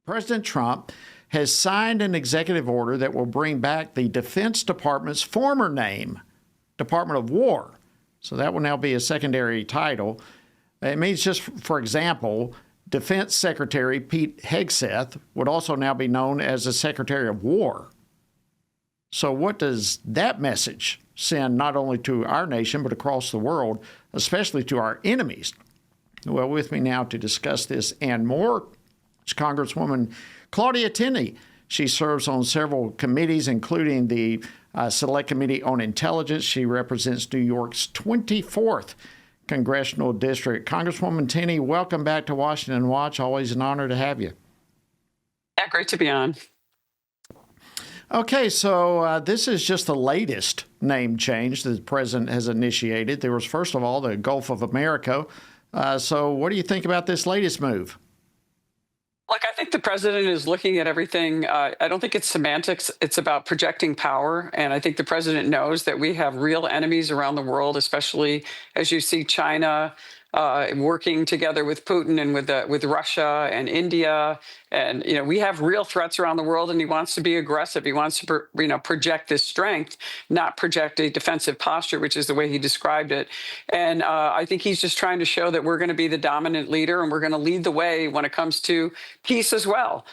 President Trump has signed an executive order that will bring back the Defense Department's former name, Department of War. So that will now be a secondary title. It means, just for example, Defense Secretary Pete Hegseth would also now be known as the Secretary of War. So what does that message send not only to our nation, but across the world, especially to our enemies? Well, with me now to discuss this and more is Congresswoman Claudia Tenney. She serves on several committees, including the Select Committee on Intelligence. She represents New York's 24th Congressional District. Congresswoman Tenney, welcome back to Washington Watch. Always an honor to have you. Yeah, great to be on. Okay, so this is just the latest name change that the president has initiated. There was, first of all, the Gulf of America. So what do you think about this latest move? Look, I think the president is looking at everything. I don't think it's semantics. It's about projecting power. And I think the president knows that we have real enemies around the world, especially as you see China working together with Putin and with Russia and India. And, we have real threats around the world, and he wants to be aggressive. He wants to, project this strength, not project a defensive posture, which is the way he described it. And I think he's just trying to show that we're going to be the dominant leader, and we're going to lead the way when it comes to peace as well.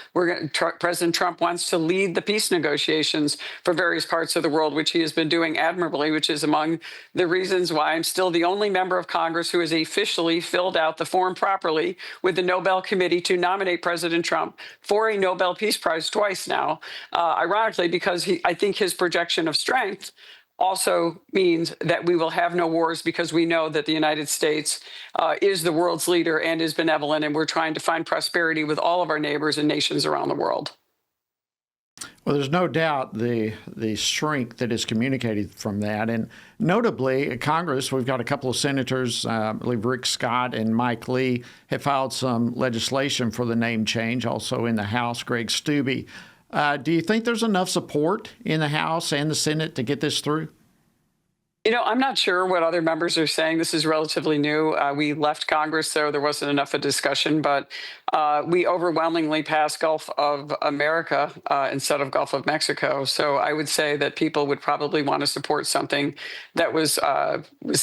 President Trump wants to lead the peace negotiations for various parts of the world, which he has been doing admirably, which is among the reasons why I'm still the only member of Congress who has officially filled out the form properly with the Nobel Committee to nominate President Trump for a Nobel Peace Prize twice now, ironically, because I think his projection of strength also means that we will have no wars, because we know that the United States is the world's leader and is benevolent, and we're trying to find prosperity with all of our neighbors and nations around the world. Well, there's no doubt the strength that is communicated from that. And notably, Congress, we've got a couple of senators, I believe Rick Scott and Mike Lee, have filed some legislation for the name change. Also in the House, Greg Steube. Do you think there's enough support in the House and the Senate to get this through? I'm not sure what other members are saying. This is relatively new. We left Congress, so there wasn't enough of discussion, but we overwhelmingly passed Gulf of America instead of Gulf of Mexico. So I would say that people would probably want to support something that was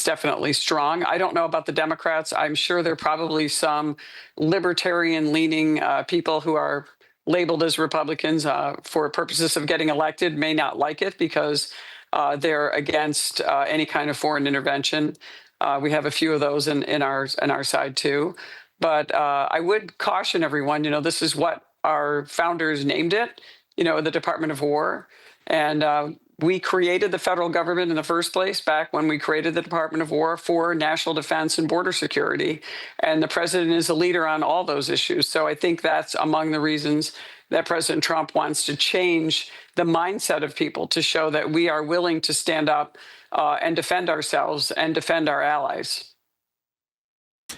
definitely strong. I don't know about the Democrats. I'm sure there are probably some libertarian-leaning people who are labeled as Republicans for purposes of getting elected may not like it because they're against any kind of foreign intervention. We have a few of those in our side too. But I would caution everyone, this is what our founders named it, the Department of War. And we created the federal government in the first place back when we created the Department of War for national defense and border security. And the president is a leader on all those issues. So I think that's among the reasons that President Trump wants to change the mindset of people to show that we are willing to stand up and defend ourselves and defend our allies.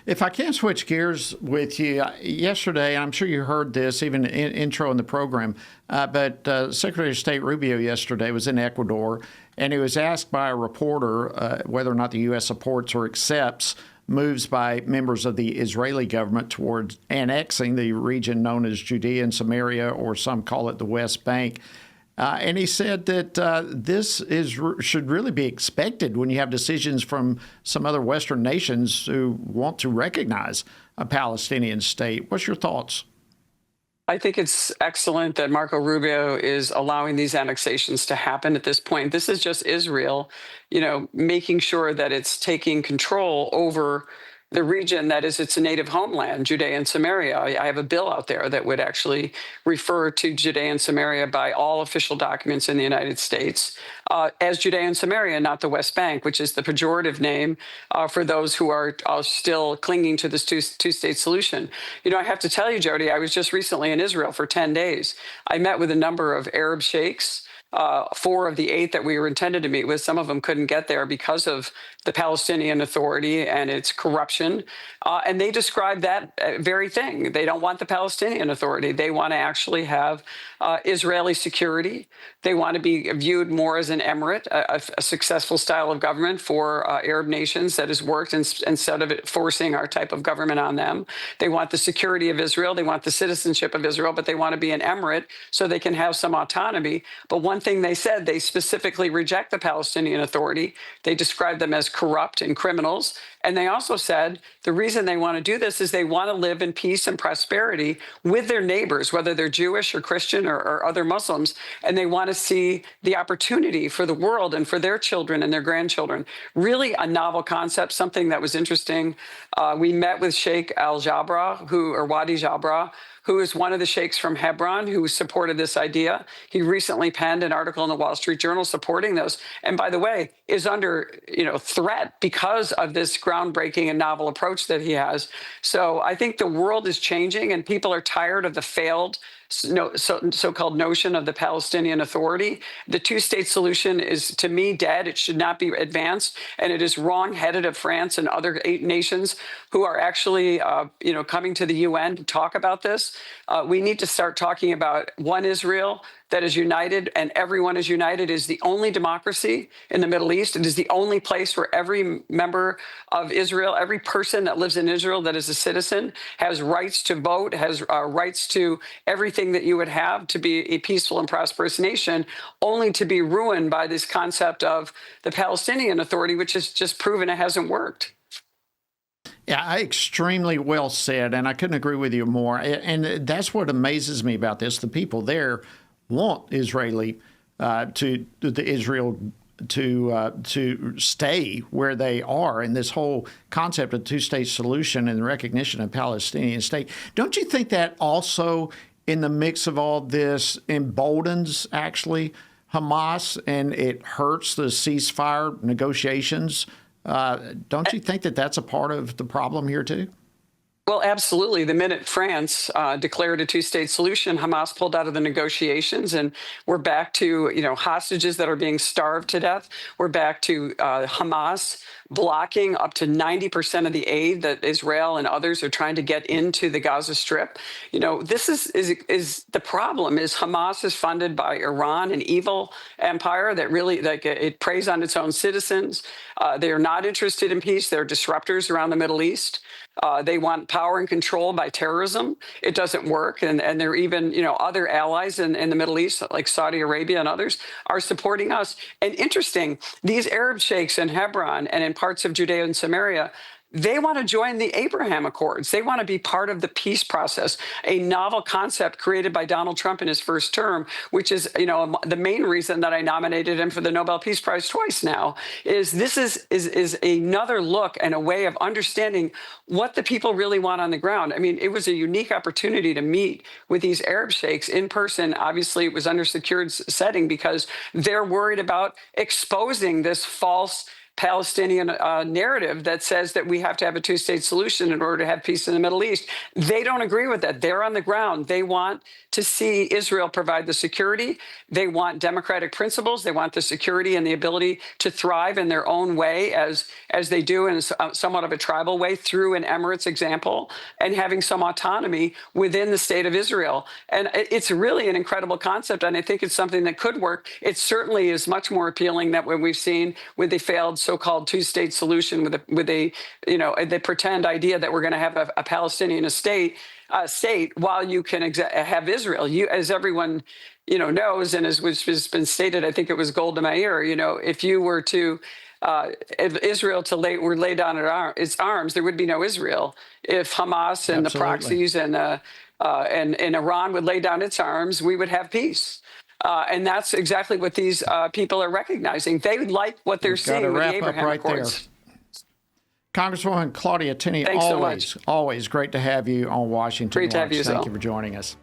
If I can switch gears with you, yesterday, I'm sure you heard this even intro in the program, but Secretary of State Rubio yesterday was in Ecuador, and he was asked by a reporter whether or not the U.S. supports or accepts moves by members of the Israeli government towards annexing the region known as Judea and Samaria, or some call it the West Bank. And he said that this should really be expected when you have decisions from some other Western nations who want to recognize a Palestinian state. What's your thoughts? I think it's excellent that Marco Rubio is allowing these annexations to happen at this point. This is just Israel, making sure that it's taking control over the region that is its native homeland, Judea and Samaria. I have a bill out there that would actually refer to Judea and Samaria by all official documents in the United States as Judea and Samaria, not the West Bank, which is the pejorative name for those who are still clinging to this two-state solution. I have to tell you, Jody, I was just recently in Israel for 10 days. I met with a number of Arab sheikhs. 4 of the 8 that we were intended to meet with, some of them couldn't get there because of the Palestinian Authority and its corruption. And they described that very thing. They don't want the Palestinian Authority. They want to actually have Israeli security. They want to be viewed more as an emirate, a successful style of government for Arab nations that has worked instead of it forcing our type of government on them. They want the security of Israel. They want the citizenship of Israel, but they want to be an emirate so they can have some autonomy. But one thing they said, they specifically reject the Palestinian Authority. They describe them as corrupt and criminals. And they also said the reason they want to do this is they want to live in peace and prosperity with their neighbors, whether they're Jewish or Christian or other Muslims. And they want to see the opportunity for the world and for their children and their grandchildren. Really a novel concept, something that was interesting. We met with Sheikh Al-Jabra, or Wadi Jabra, who is one of the sheikhs from Hebron who supported this idea. He recently penned an article in the Wall Street Journal supporting those. And by the way, is under threat because of this groundbreaking and novel approach that he has. So I think the world is changing and people are tired of the failed so-called notion of the Palestinian Authority. The two-state solution is, to me, dead. It should not be advanced, and it is wrong-headed of France and other 8 nations who are actually, coming to the UN to talk about this. We need to start talking about one Israel that is united, and everyone is united, is the only democracy in the Middle East. It is the only place where every member of Israel, every person that lives in Israel that is a citizen, has rights to vote, has rights to everything that you would have to be a peaceful and prosperous nation, only to be ruined by this concept of the Palestinian Authority, which has just proven it hasn't worked. Yeah, extremely well said, and I couldn't agree with you more. And that's what amazes me about this. The people there want Israel to stay where they are, and this whole concept of two-state solution and the recognition of Palestinian state. Don't you think that also, in the mix of all this, emboldens actually Hamas and it hurts the ceasefire negotiations? Don't you think that that's a part of the problem here too? Well, absolutely. The minute France declared a two-state solution, Hamas pulled out of the negotiations, and we're back to hostages that are being starved to death. We're back to Hamas blocking up to 90% of the aid that Israel and others are trying to get into the Gaza Strip. This is the problem. Is Hamas is funded by Iran, an evil empire that really it preys on its own citizens. They are not interested in peace. They're disruptors around the Middle East. They want power and control by terrorism. It doesn't work. And there are even, other allies in the Middle East, like Saudi Arabia and others, are supporting us. And interesting, these Arab sheikhs in Hebron and in parts of Judea and Samaria, they want to join the Abraham Accords. They want to be part of the peace process, a novel concept created by Donald Trump in his first term, which is, the main reason that I nominated him for the Nobel Peace Prize twice now, is this is another look and a way of understanding what the people really want on the ground. I mean, it was a unique opportunity to meet with these Arab sheikhs in person. Obviously, it was under secured setting because they're worried about exposing this false Palestinian narrative that says that we have to have a two-state solution in order to have peace in the Middle East. They don't agree with that. They're on the ground. They want to see Israel provide the security. They want democratic principles. They want the security and the ability to thrive in their own way as they do in somewhat of a tribal way through an Emirates example, and having some autonomy within the state of Israel. And it's really an incredible concept, and I think it's something that could work. It certainly is much more appealing than what we've seen with the failed so-called two-state solution with the pretend idea that we're going to have a Palestinian state while you can have Israel. As everyone knows, and as which has been stated, I think it was Golda Meir. If you were to if Israel were lay down its arms, there would be no Israel. If Hamas and the proxies and Iran would lay down its arms, we would have peace. And that's exactly what these people are recognizing. They like what they're seeing with the Abraham Accords. Congresswoman Claudia Tenney, always great to have you on Washington. Great to have you, Thank you for joining us.